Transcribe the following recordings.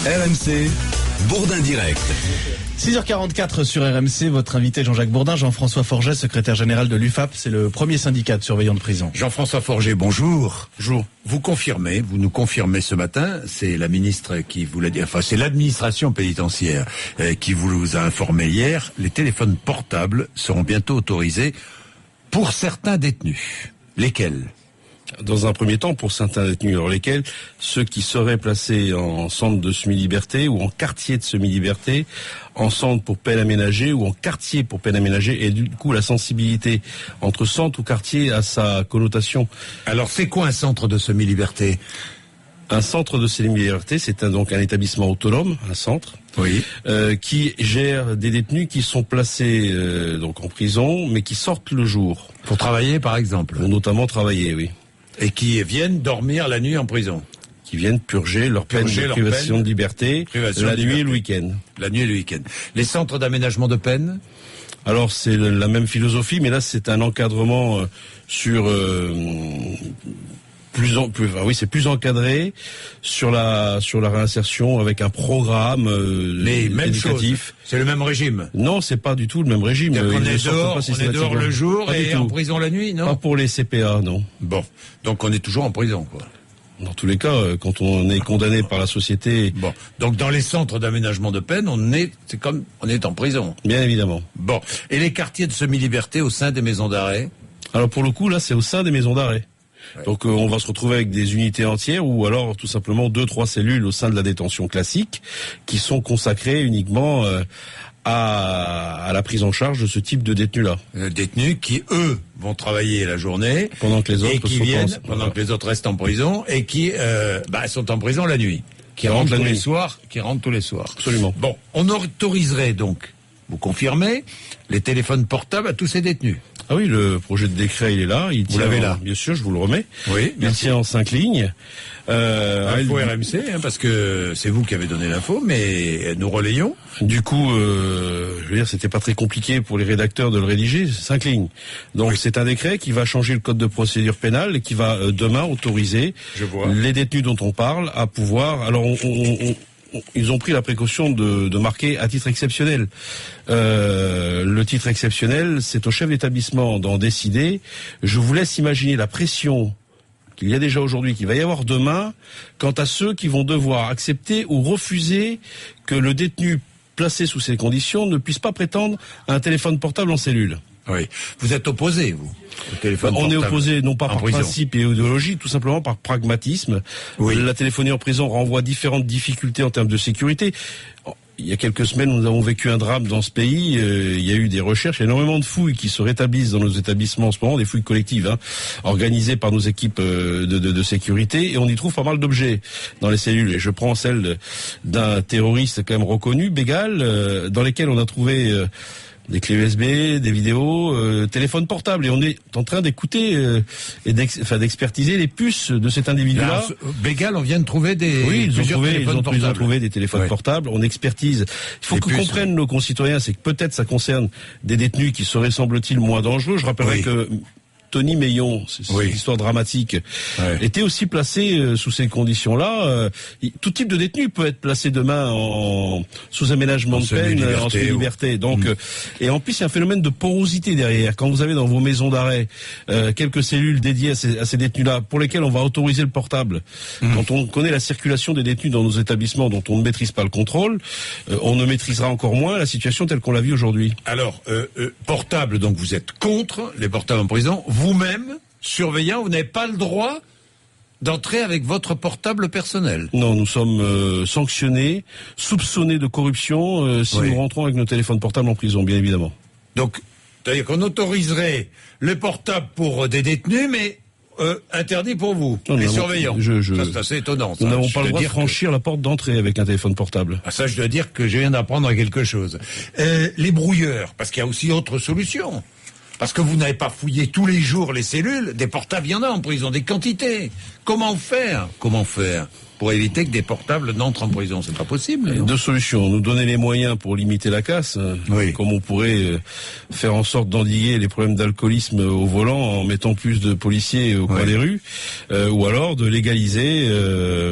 RMC, Bourdin Direct. 6h44 sur RMC, votre invité Jean-Jacques Bourdin, Jean-François Forget, secrétaire général de l'UFAP, c'est le premier syndicat de surveillants de prison. Jean-François Forget, bonjour. Bonjour. Vous nous confirmez ce matin, c'est la ministre qui vous l'a dit, enfin c'est l'administration pénitentiaire qui vous a informé hier, les téléphones portables seront bientôt autorisés pour certains détenus. Lesquels ? Dans un premier temps, pour certains détenus, alors lesquels, ceux qui seraient placés en centre de semi-liberté ou en quartier de semi-liberté, en centre pour peine aménagée ou en quartier pour peine aménagée, et du coup la sensibilité entre centre ou quartier a sa connotation. Alors c'est quoi un centre de semi-liberté ? Un centre de semi-liberté, c'est donc un établissement autonome, un centre, oui, qui gère des détenus qui sont placés donc en prison, mais qui sortent le jour. Pour travailler par exemple ? Pour notamment travailler, oui. Et qui viennent dormir la nuit en prison. Qui viennent purger leur peine de privation de liberté la nuit et le week-end. La nuit et le week-end. Les centres d'aménagement de peine ? Alors c'est la même philosophie, mais là c'est un encadrement sur c'est plus encadré sur la réinsertion avec un programme les mêmes éducatif. Choses. C'est le même régime. Non, c'est pas du tout le même régime. On est dehors le jour pas et en prison la nuit, non ? Pas pour les CPA, non. Bon, donc on est toujours en prison, quoi. Dans tous les cas, quand on est condamné par la société. Bon, donc dans les centres d'aménagement de peine, c'est comme on est en prison. Bien évidemment. Bon, et les quartiers de semi-liberté au sein des maisons d'arrêt ? Alors pour le coup, là, c'est au sein des maisons d'arrêt. Ouais. Donc on va se retrouver avec des unités entières ou alors tout simplement 2-3 cellules au sein de la détention classique qui sont consacrées uniquement à la prise en charge de ce type de détenus-là. Détenus qui, eux, vont travailler la journée pendant que les autres pendant que les autres restent en prison et qui sont en prison la nuit. Qui rentrent tous les soirs. Absolument. Bon, on autoriserait donc, vous confirmez, les téléphones portables à tous ces détenus. Ah oui, le projet de décret, il est là. Vous l'avez là. Bien sûr, je vous le remets. Oui, il tient en 5 lignes. Info RMC, parce que c'est vous qui avez donné l'info, mais nous relayons. Du coup, je veux dire, c'était pas très compliqué pour les rédacteurs de le rédiger, 5 lignes. Donc c'est un décret qui va changer le code de procédure pénale et qui va demain autoriser les détenus dont on parle à pouvoir... Alors ils ont pris la précaution de marquer à titre exceptionnel. Le titre exceptionnel, c'est au chef d'établissement d'en décider. Je vous laisse imaginer la pression qu'il y a déjà aujourd'hui, qu'il va y avoir demain, quant à ceux qui vont devoir accepter ou refuser que le détenu placé sous ces conditions ne puisse pas prétendre à un téléphone portable en cellule. Oui. Vous êtes opposé, vous, au téléphone portable. On est opposé, non pas par principe et idéologie, tout simplement par pragmatisme. Oui. La téléphonie en prison renvoie différentes difficultés en termes de sécurité. Il y a quelques semaines, nous avons vécu un drame dans ce pays. Il y a eu des recherches, il y a énormément de fouilles qui se rétablissent dans nos établissements en ce moment, des fouilles collectives, organisées par nos équipes de sécurité, et on y trouve pas mal d'objets dans les cellules. Et je prends celle d'un terroriste quand même reconnu, Bégal, dans lesquels on a trouvé des clés USB, des vidéos, téléphones portables, et on est en train d'écouter et d'expertiser les puces de cet individu-là. Bégal, on vient de trouver des ils ont trouvé des téléphones portables. On expertise. Il faut que comprennent nos concitoyens, c'est que peut-être ça concerne des détenus qui seraient, semble-t-il, moins dangereux. Je rappellerai que Tony Meillon, c'est une histoire dramatique, était aussi placé sous ces conditions-là. Tout type de détenu peut être placé demain sous aménagement de peine, en semi-liberté. Donc, et en plus, il y a un phénomène de porosité derrière. Quand vous avez dans vos maisons d'arrêt quelques cellules dédiées à ces détenus-là, pour lesquels on va autoriser le portable, quand on connaît la circulation des détenus dans nos établissements dont on ne maîtrise pas le contrôle, on ne maîtrisera encore moins la situation telle qu'on la vit aujourd'hui. Alors, portable, donc vous êtes contre les portables en prison. Vous-même, surveillant, vous n'avez pas le droit d'entrer avec votre portable personnel. Non, nous sommes sanctionnés, soupçonnés de corruption si nous rentrons avec nos téléphones portables en prison, bien évidemment. Donc, c'est-à-dire qu'on autoriserait le portable pour des détenus, mais interdit pour vous, les surveillants. Ça, c'est assez étonnant. Nous n'avons pas le droit de franchir la porte d'entrée avec un téléphone portable. Ah, ça, je dois dire que je viens d'apprendre quelque chose. Les brouilleurs, parce qu'il y a aussi autre solution. Parce que vous n'avez pas fouillé tous les jours les cellules, des portables, il y en a en prison, des quantités. Comment faire ? pour éviter que des portables n'entrent en prison. C'est pas possible. Deux solutions. Nous donner les moyens pour limiter la casse, comme on pourrait faire en sorte d'endiguer les problèmes d'alcoolisme au volant en mettant plus de policiers au coin des rues, ou alors de légaliser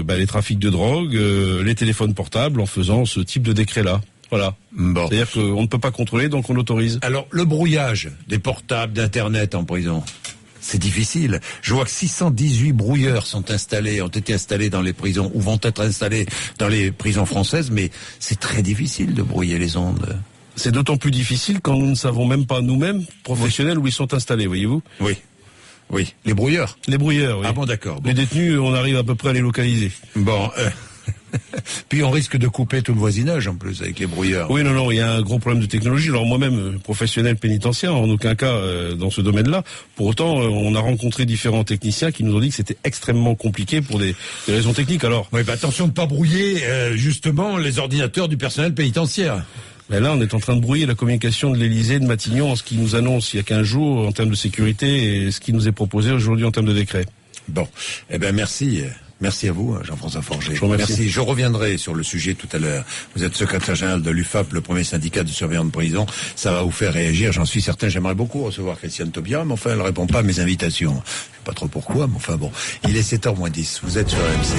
les trafics de drogue, les téléphones portables en faisant ce type de décret-là. Voilà. Bon. C'est-à-dire qu'on ne peut pas contrôler, donc on autorise. Alors, le brouillage des portables, d'Internet en prison, c'est difficile. Je vois que 618 brouilleurs ont été installés dans les prisons, ou vont être installés dans les prisons françaises, mais c'est très difficile de brouiller les ondes. C'est d'autant plus difficile quand nous ne savons même pas nous-mêmes, professionnels, où ils sont installés, voyez-vous. Oui. Les brouilleurs. Les brouilleurs, oui. Ah bon, d'accord. Bon. Les détenus, on arrive à peu près à les localiser. Bon, puis on risque de couper tout le voisinage en plus avec les brouilleurs. Oui, non, il y a un gros problème de technologie. Alors moi-même, professionnel pénitentiaire, en aucun cas dans ce domaine-là. Pour autant, on a rencontré différents techniciens qui nous ont dit que c'était extrêmement compliqué pour des raisons techniques. Alors, oui, attention de ne pas brouiller justement les ordinateurs du personnel pénitentiaire. Mais là, on est en train de brouiller la communication de l'Élysée, de Matignon, en ce qui nous annonce il y a 15 jours en termes de sécurité et ce qui nous est proposé aujourd'hui en termes de décret. Bon, merci. Merci à vous, Jean-François Forget. Merci. Je reviendrai sur le sujet tout à l'heure. Vous êtes secrétaire général de l'UFAP, le premier syndicat de surveillants de prison. Ça va vous faire réagir, j'en suis certain. J'aimerais beaucoup recevoir Christiane Taubira, mais enfin, elle ne répond pas à mes invitations. Je ne sais pas trop pourquoi, mais enfin bon. Il est 7h moins 10. Vous êtes sur RMC.